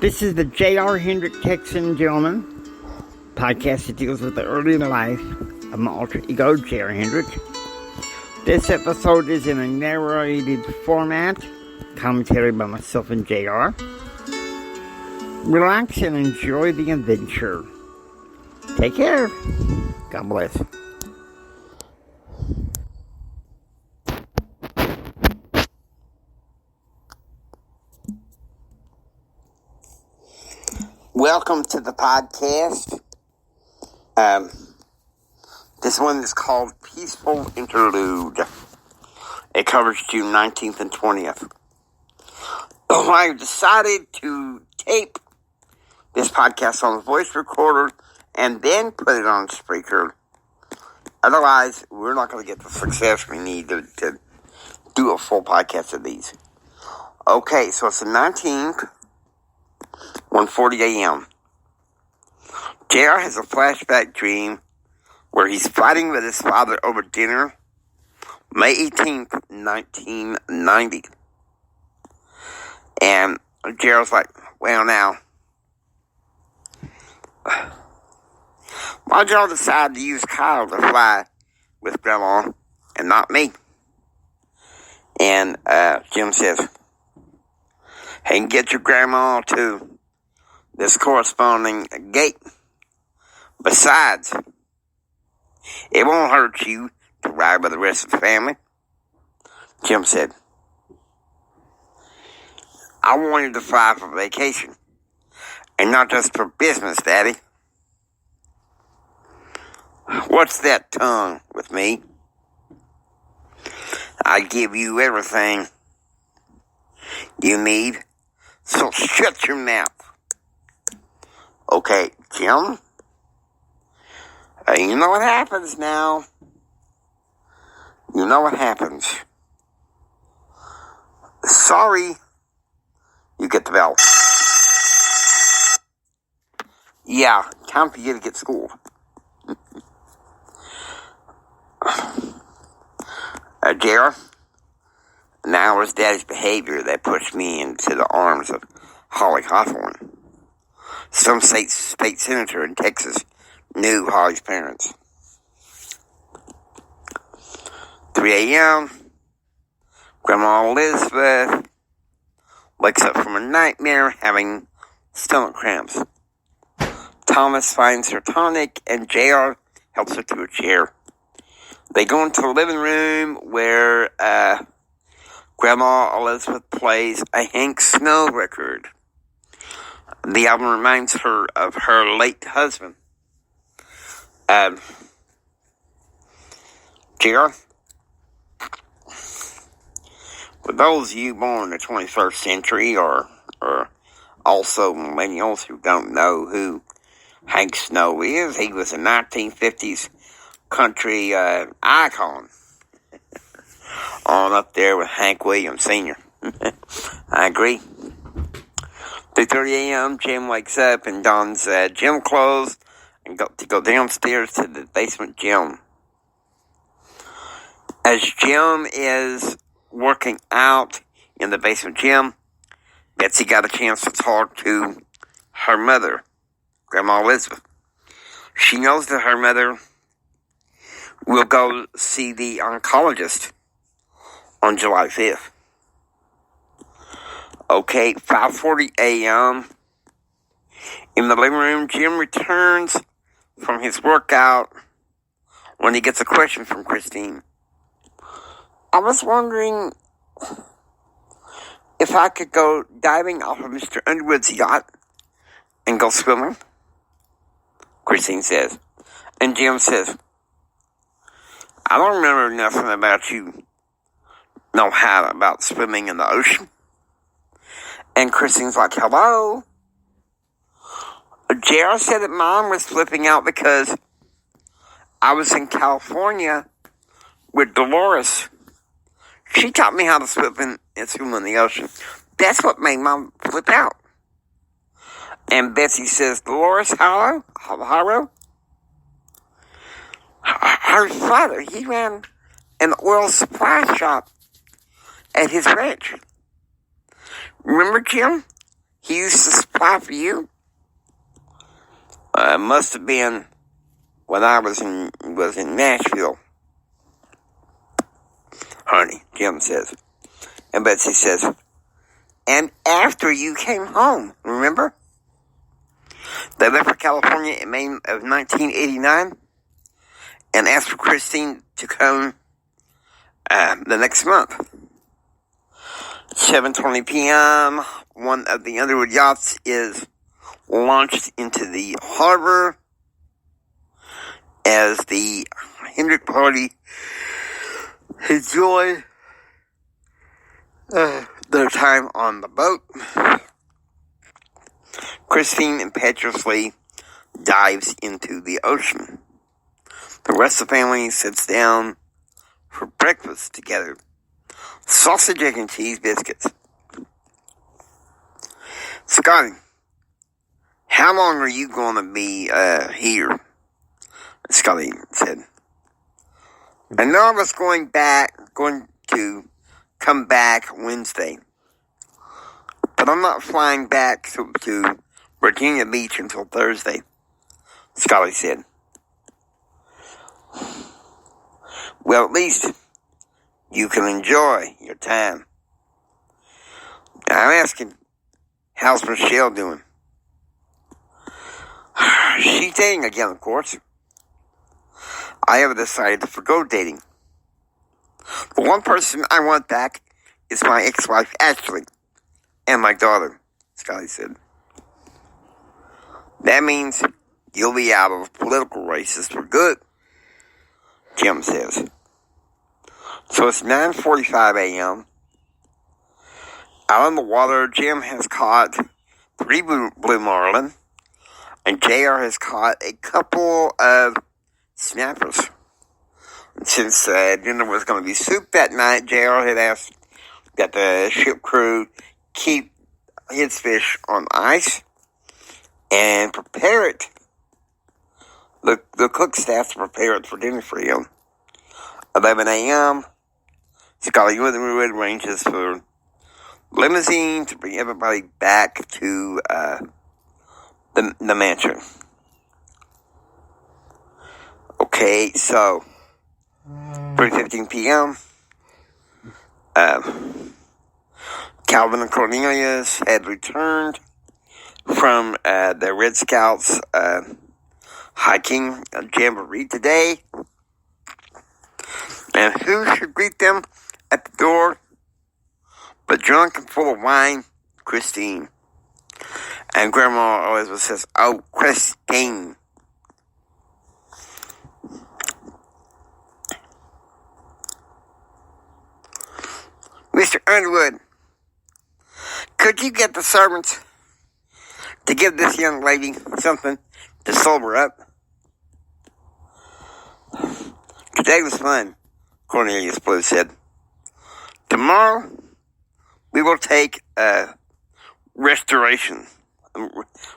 This is the J.R. Hendrick Texan Gentleman podcast that deals with the early life of my alter ego, J.R. Hendrick. This episode is in a narrated format, commentary by myself and J.R. Relax and enjoy the adventure. Take care. God bless. Welcome to the podcast. This one is called Peaceful Interlude. It covers June 19th and 20th. I decided to tape this podcast on a voice recorder and then put it on Spreaker. Otherwise, we're not going to get the success we need to do a full podcast of these. Okay, so it's the 19th. 1:40 a.m. JR has a flashback dream where he's fighting with his father over dinner, May 18th, 1990. And JR's like, well now, why'd y'all decide to use Kyle to fly with Grandma and not me? And Jim says, hey, get your grandma to this corresponding gate. Besides, it won't hurt you to ride with the rest of the family. Jim said, I wanted to fly for vacation, and not just for business, Daddy. What's that tongue with me? I give you everything you need, so shut your mouth. Okay, Jim, you know what happens now. You know what happens. Sorry, you get the bell. Yeah, time for you to get schooled. JR, now it was Daddy's behavior that pushed me into the arms of Holly Hawthorne. Some state senator in Texas knew Holly's parents. 3 a.m., Grandma Elizabeth wakes up from a nightmare having stomach cramps. Thomas finds her tonic and JR helps her to a chair. They go into the living room where Grandma Elizabeth plays a Hank Snow record. The album reminds her of her late husband. JR, for those of you born in the 21st century or also millennials who don't know who Hank Snow is, he was a 1950s country icon. On up there with Hank Williams Sr. I agree. 3:30 a.m., Jim wakes up and dons gym clothes and go downstairs to the basement gym. As Jim is working out in the basement gym, Betsy got a chance to talk to her mother, Grandma Elizabeth. She knows that her mother will go see the oncologist on July 5th. Okay, 5:40 a.m. In the living room, Jim returns from his workout when he gets a question from Christine. I was wondering if I could go diving off of Mr. Underwood's yacht and go swimming, Christine says. And Jim says, I don't remember nothing about you know how about swimming in the ocean. And Christine's like, hello? JR said that Mom was flipping out because I was in California with Dolores. She taught me how to swim in the ocean. That's what made Mom flip out. And Betsy says, Dolores Harrow? Her father, he ran an oil supply shop at his ranch. Remember, Jim? he used to supply for you? Must have been when I was in Nashville, honey, Jim says. And Betsy says, and after you came home, remember? They left for California in May of 1989 and asked for Christine to come the next month. 7:20 p.m., one of the Underwood yachts is launched into the harbor as the Hendrick party enjoy their time on the boat. Christine impetuously dives into the ocean. The rest of the family sits down for breakfast together. Sausage, egg, and cheese biscuits. Scotty, how long are you going to be here? Scotty said. I know I was going to come back Wednesday, but I'm not flying back to Virginia Beach until Thursday, Scotty said. Well, at least you can enjoy your time. I'm asking, how's Michelle doing? She's dating again, of course. I have decided to forgo dating. The one person I want back is my ex-wife, Ashley, and my daughter, Scotty said. That means you'll be out of political races for good, Jim says. So it's 9:45 a.m. Out on the water, Jim has caught 3 blue marlin, and JR has caught a couple of snappers. And since dinner was going to be soup that night, JR had asked that the ship crew keep his fish on ice and prepare it. The cook staff to prepare it for dinner for him. 11 a.m., Scotty Underwood arranges for limousine to bring everybody back to the mansion. Okay, so 3:15 p.m. Calvin and Cornelius had returned from the Red Scouts hiking jamboree today. And who should greet them at the door but drunk and full of wine, Christine. And Grandma Elizabeth says, "Oh, Christine." Mr. Underwood, could you get the servants to give this young lady something to sober up? Today was fun, Cornelius Blue said. Tomorrow, we will take restoration.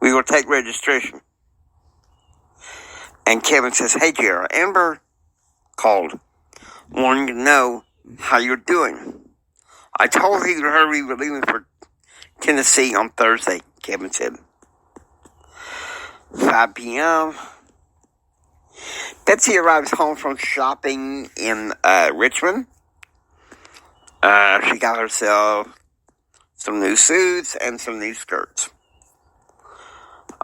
We will take registration. And Kevin says, "Hey, Jerry, Amber called, wanting to know how you're doing. I told her we were leaving for Tennessee on Thursday," Kevin said. 5 p.m. Betsy arrives home from shopping in Richmond. She got herself some new suits and some new skirts.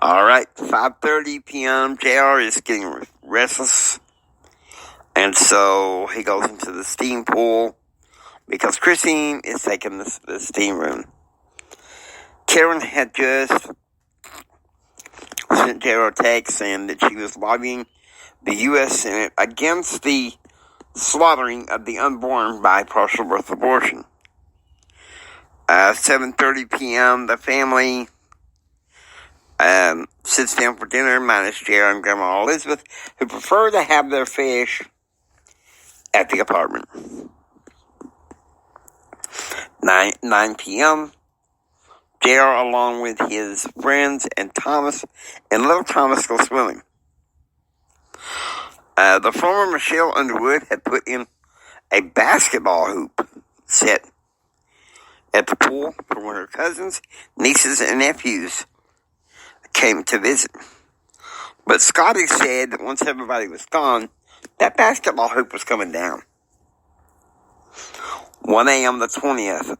All right, 5:30 p.m. JR is getting restless, and so he goes into the steam pool because Christine is taking the steam room. Karen had just sent JR a text saying that she was lobbying the U.S. Senate against the slaughtering of the unborn by partial birth abortion. 7:30 p.m., the family sits down for dinner, minus JR and Grandma Elizabeth, who prefer to have their fish at the apartment. 9 p.m., JR, along with his friends and Thomas, and little Thomas go swimming. The former Michelle Underwood had put in a basketball hoop set at the pool for when her cousins, nieces, and nephews came to visit. But Scotty said that once everybody was gone, that basketball hoop was coming down. 1 a.m. the 20th,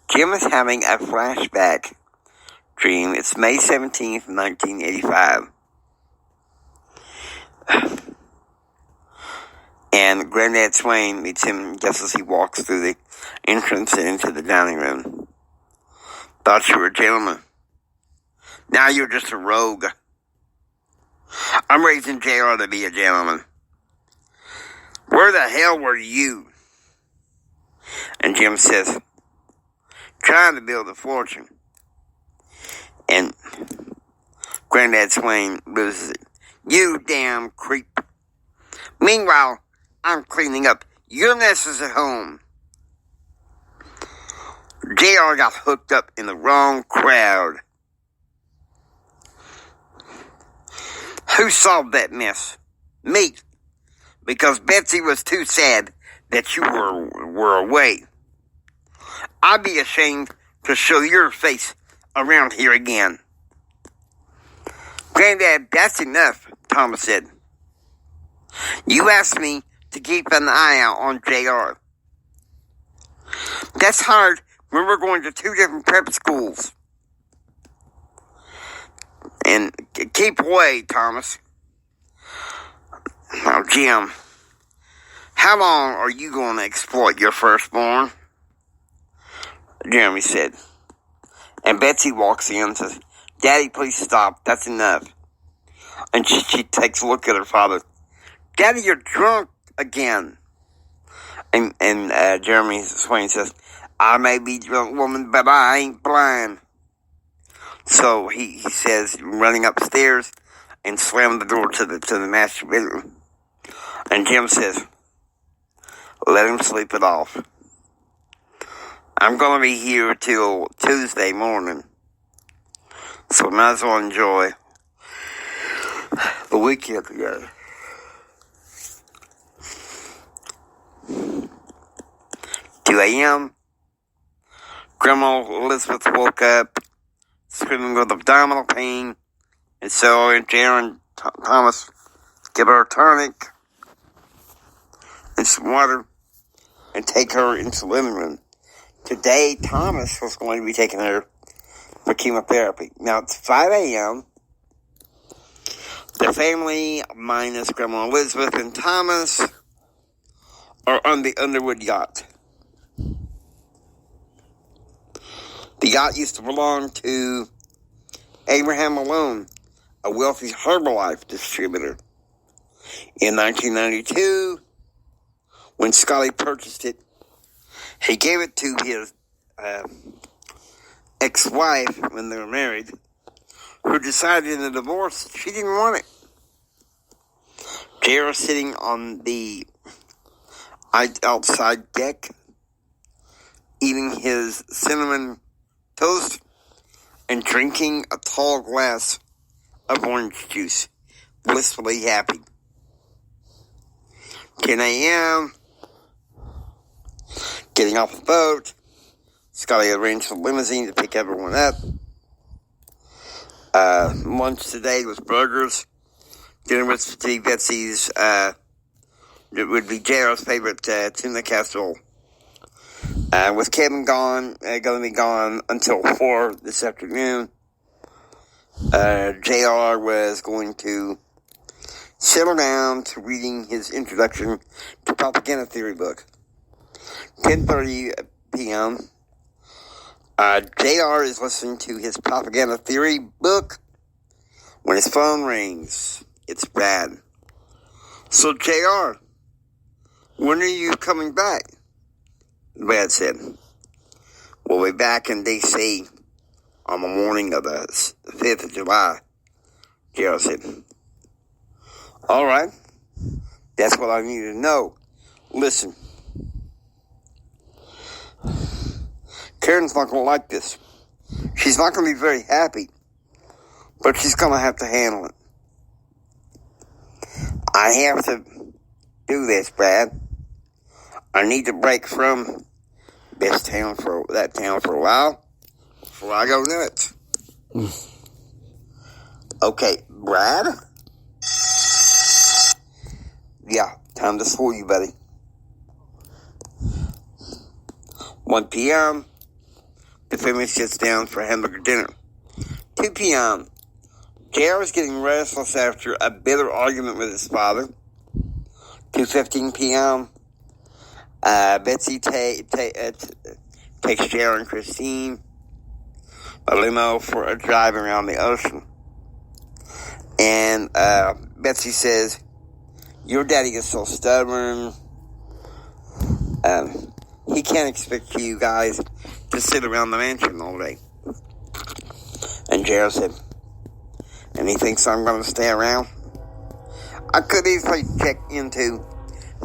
Jim is having a flashback dream. It's May 17th, 1985. And Granddad Swain meets him just as he walks through the entrance and into the dining room. Thought you were a gentleman. Now you're just a rogue. I'm raising JR to be a gentleman. Where the hell were you? And Jim says, trying to build a fortune. And Granddad Swain loses it. You damn creep. Meanwhile, I'm cleaning up your messes at home. JR got hooked up in the wrong crowd. Who solved that mess? Me. Because Betsy was too sad that you were away. I'd be ashamed to show your face around here again. Granddad, that's enough, Thomas said. You asked me to keep an eye out on JR. That's hard when we're going to 2 different prep schools. And keep away, Thomas. Now, Jim, how long are you going to exploit your firstborn? Jeremy said. And Betsy walks in and says, Daddy, please stop. That's enough. And she takes a look at her father. Daddy, you're drunk again. And Jeremy Swain says, I may be drunk, woman, but I ain't blind. So he says, running upstairs and slammed the door to the master bedroom. And Jim says, let him sleep it off. I'm going to be here till Tuesday morning. So might as well enjoy the weekend together. 2 a.m. Grandma Elizabeth woke up, screaming with abdominal pain, and so Jaron Thomas give her a tonic and some water and take her into the living room. Today, Thomas was going to be taking her for chemotherapy. Now, it's 5 a.m. The family, minus Grandma Elizabeth and Thomas, are on the Underwood yacht. The yacht used to belong to Abraham Malone, a wealthy Herbalife distributor. In 1992, when Scotty purchased it, he gave it to his ex-wife when they were married, who decided in the divorce she didn't want it. JR sitting on the outside deck, eating his cinnamon toast and drinking a tall glass of orange juice, blissfully happy. 10 a.m., getting off the boat, Scotty arranged a limousine to pick everyone up. Lunch today was burgers. Dinner was to be Betsy's, it would be JR's favorite tuna casserole. With Kevin going to be gone until 4 this afternoon, JR was going to settle down to reading his introduction to propaganda theory book. 10:30 p.m., JR is listening to his propaganda theory book when his phone rings. It's bad. So, JR, when are you coming back? Brad said, we'll be back in D.C. on the morning of the 5th of July. JR said, all right, that's what I need to know. Listen, Karen's not going to like this. She's not going to be very happy, but she's going to have to handle it. I have to do this, Brad. I need to break from best town for that town for a while before I go nuts. Okay, Brad? Yeah, time to school you, buddy. 1 p.m., the family sits down for hamburger dinner. 2 p.m., JR is getting restless after a bitter argument with his father. 2:15 p.m., Betsy takes JR and Christine a limo for a drive around the ocean. And Betsy says, "Your daddy is so stubborn. He can't expect you guys to sit around the mansion all day." And JR said, "And he thinks I'm going to stay around? I could easily check into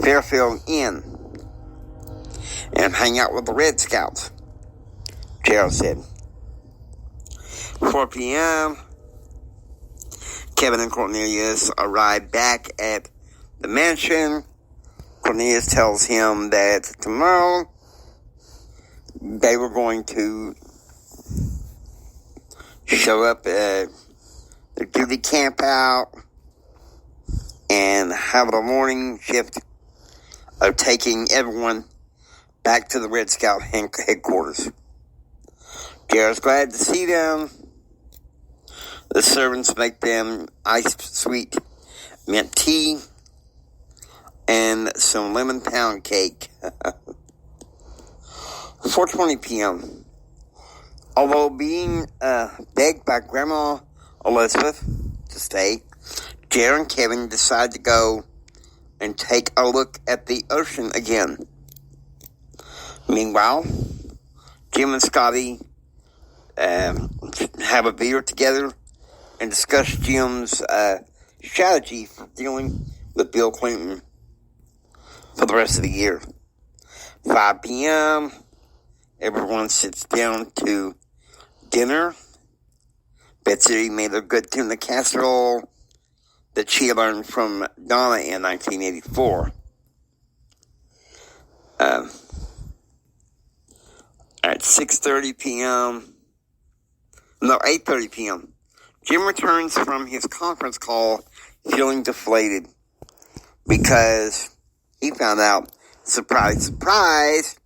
Fairfield Inn and hang out with the Red Scouts," JR said. 4 p.m., Kevin and Cornelius arrive back at the mansion. Cornelius tells him that tomorrow they were going to show up, do the camp out, and have the morning shift of taking everyone back to the Red Scout headquarters. JR's glad to see them. The servants make them iced sweet mint tea and some lemon pound cake. 4:20 p.m. Although being begged by Grandma Elizabeth to stay, JR and Kevin decide to go and take a look at the ocean again. Meanwhile, Jim and Scotty have a beer together and discuss Jim's strategy for dealing with Bill Clinton for the rest of the year. 5 p.m., everyone sits down to dinner. Betsy made a good tuna casserole that she learned from Donna in 1984. At 6:30 p.m., 8:30 p.m., Jim returns from his conference call feeling deflated because he found out, surprise, surprise,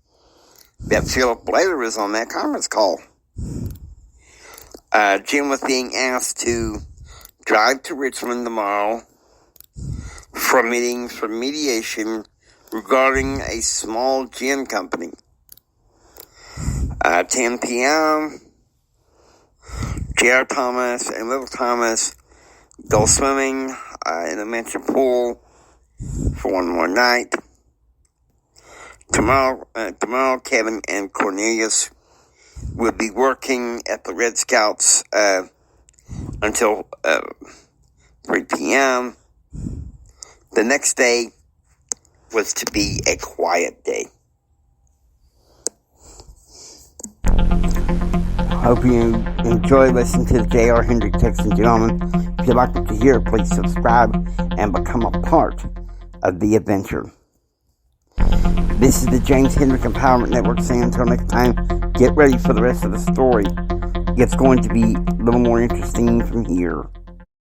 that Philip Blair was on that conference call. Jim was being asked to drive to Richmond tomorrow for meetings for mediation regarding a small gin company. 10 p.m., J.R. Thomas and Little Thomas go swimming in the mansion pool for one more night. Tomorrow, Kevin and Cornelius will be working at the Red Scouts until 3 p.m. The next day was to be a quiet day. Hope you enjoy listening to the J.R. Hendrick Text and Gentlemen. If you'd like to hear, please subscribe and become a part of the adventure. This is the James Hendrick Empowerment Network saying until next time, get ready for the rest of the story. It's going to be a little more interesting from here.